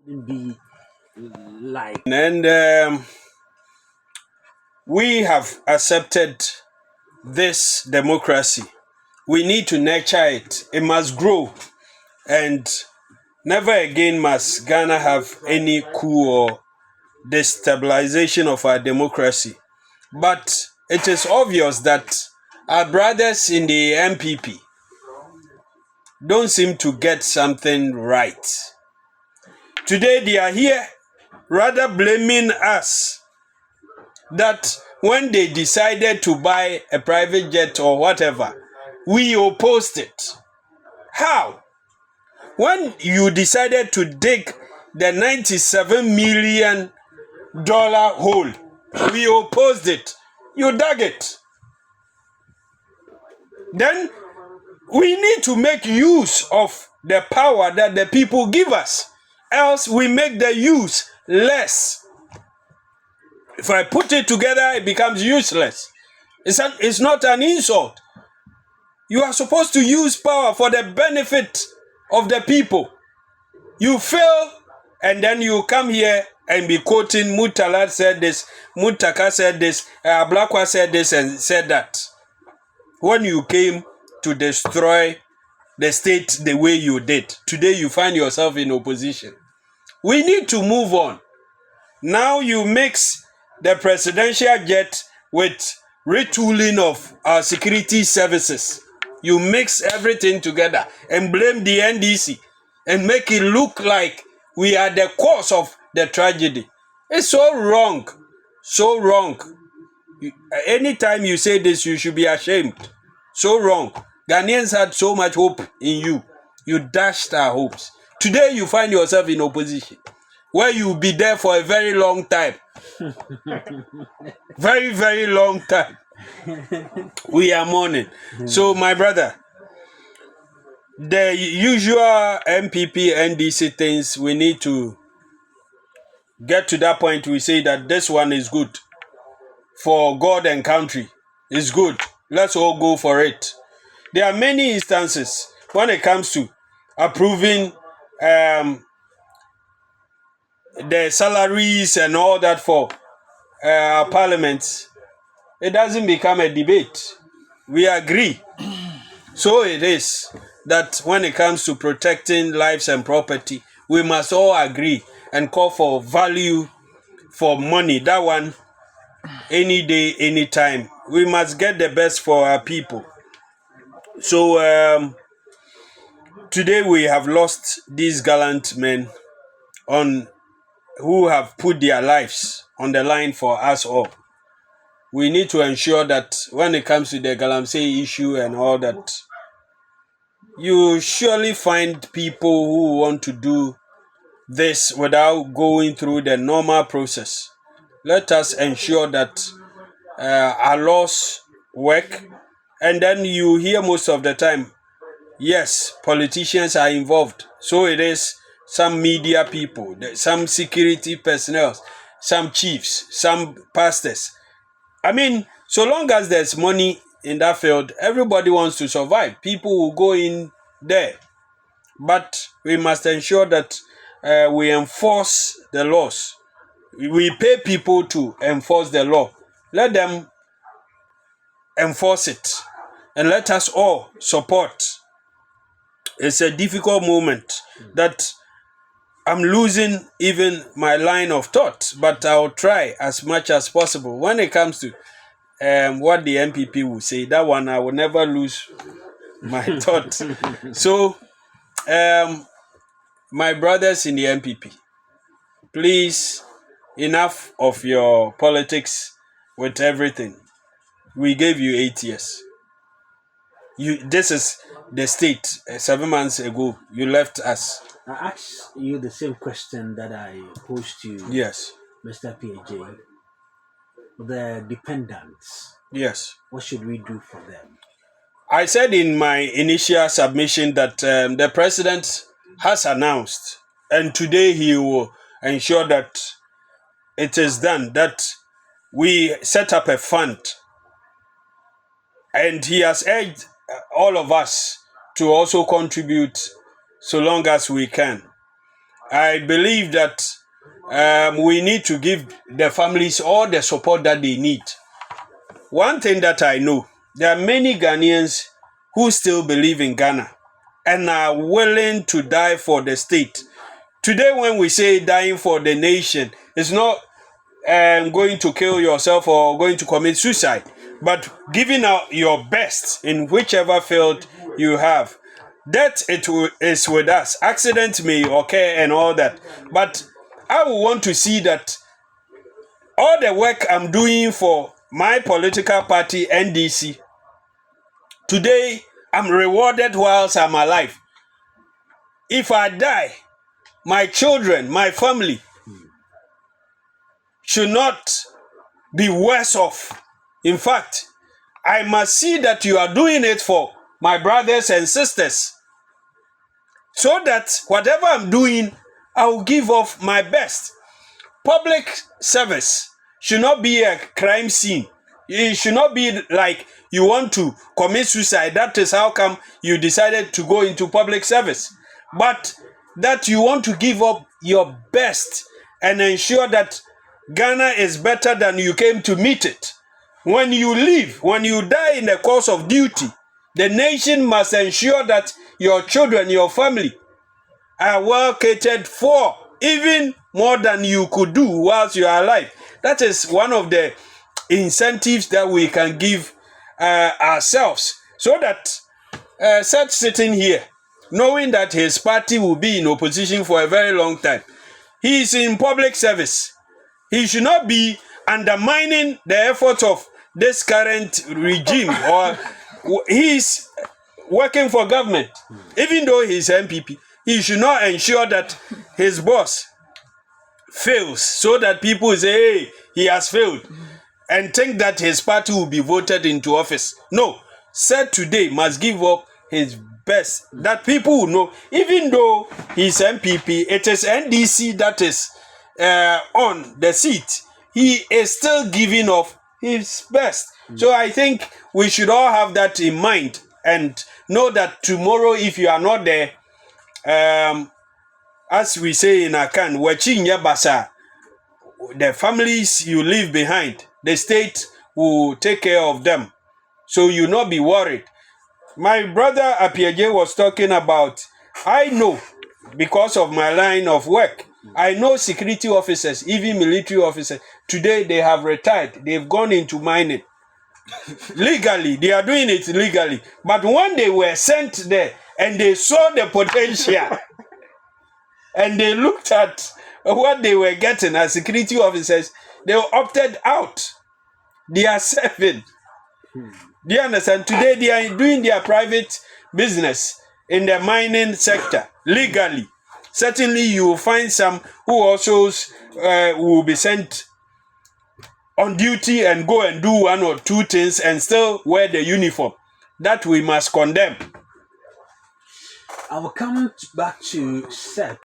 be like. And we have accepted this democracy. We need to nurture it. It must grow. And never again must Ghana have any coup or destabilization of our democracy. But it is obvious that our brothers in the MPP don't seem to get something right. Today they are here rather blaming us that when they decided to buy a private jet or whatever, we opposed it. How? When you decided to dig the $97 million hole, we opposed it. You dug it. Then we need to make use of the power that the people give us. Else we make the use less. If I put it together, it becomes useless. It's not an insult. You are supposed to use power for the benefit of the people. You fail, and then you come here and be quoting Mutala said this, Mutaka said this, Blakwa said this and said that. When you came to destroy the state the way you did, today you find yourself in opposition. We need to move on. Now you mix the presidential jet with retooling of our security services. You mix everything together and blame the NDC and make it look like we are the cause of the tragedy. It's so wrong. So wrong. Anytime you say this, you should be ashamed. So wrong. Ghanaians had so much hope in you. You dashed our hopes. Today you find yourself in opposition, where you'll be there for a very long time. Very, very long time. We are mourning. So, my brother, the usual MPP, NDC things, we need to get to that point. We say that this one is good for God and country. It's good. Let's all go for it. There are many instances when it comes to approving the salaries and all that for parliament. It doesn't become a debate. We agree. So it is that when it comes to protecting lives and property, we must all agree and call for value for money. That one, any day, any time. We must get the best for our people. So today we have lost these gallant men who have put their lives on the line for us all. We need to ensure that when it comes to the Galamsey issue and all that, you surely find people who want to do this without going through the normal process. Let us ensure that our laws work. And then you hear most of the time, yes, politicians are involved. So it is some media people, some security personnel, some chiefs, some pastors. I mean, so long as there's money in that field, everybody wants to survive. People will go in there. But we must ensure that we enforce the laws. We pay people to enforce the law. Let them enforce it. And let us all support. It's a difficult moment that I'm losing even my line of thought, but I'll try as much as possible. When it comes to what the MPP will say, that one I will never lose my thought. So, my brothers in the MPP, please, enough of your politics with everything. We gave you 8 years. This is the state. 7 months ago, you left us. I asked you the same question that I posed to Yes. Mr. PJ. The dependents. Yes. What should we do for them? I said in my initial submission that the president has announced, and today he will ensure that it is done, that we set up a fund. And he has urged all of us to also contribute so long as we can. I believe that we need to give the families all the support that they need. One thing that I know, there are many Ghanaians who still believe in Ghana and are willing to die for the state. Today, when we say dying for the nation, it's not going to kill yourself or going to commit suicide, but giving out your best in whichever field you have. That is with us. Accidents may occur and all that, but I would want to see that all the work I'm doing for my political party, NDC, today I'm rewarded whilst I'm alive. If I die, my children, my family should not be worse off. In fact, I must see that you are doing it for my brothers and sisters, so that whatever I'm doing, I will give off my best. Public service should not be a crime scene. It should not be like you want to commit suicide. That is how come you decided to go into public service. But that you want to give up your best and ensure that Ghana is better than you came to meet it. When you leave, when you die in the course of duty, the nation must ensure that your children, your family are well catered for, even more than you could do whilst you are alive. That is one of the incentives that we can give ourselves, so that Seth sitting here, knowing that his party will be in opposition for a very long time, he is in public service. He should not be undermining the efforts of this current regime, or he is working for government. Even though he is MPP, he should not ensure that his boss fails, so that people say, hey, he has failed, and think that his party will be voted into office. No, Seth today must give up his best, that people will know, even though he's MPP, it is NDC that is on the seat, he is still giving off his best. So I think we should all have that in mind and know that tomorrow, if you are not there, as we say in Akan, wachinya basa, the families you leave behind, the state will take care of them. So you not be worried. My brother Apiaje was talking about, I know, because of my line of work, I know security officers, even military officers, today they have retired. They've gone into mining. Legally, they are doing it legally. But when they were sent there and they saw the potential and they looked at what they were getting as security officers, they opted out. They are serving. Do you understand? Today they are doing their private business in the mining sector legally. Certainly you will find some who also will be sent on duty and go and do one or two things and still wear the uniform. That we must condemn. I will come back to Seth.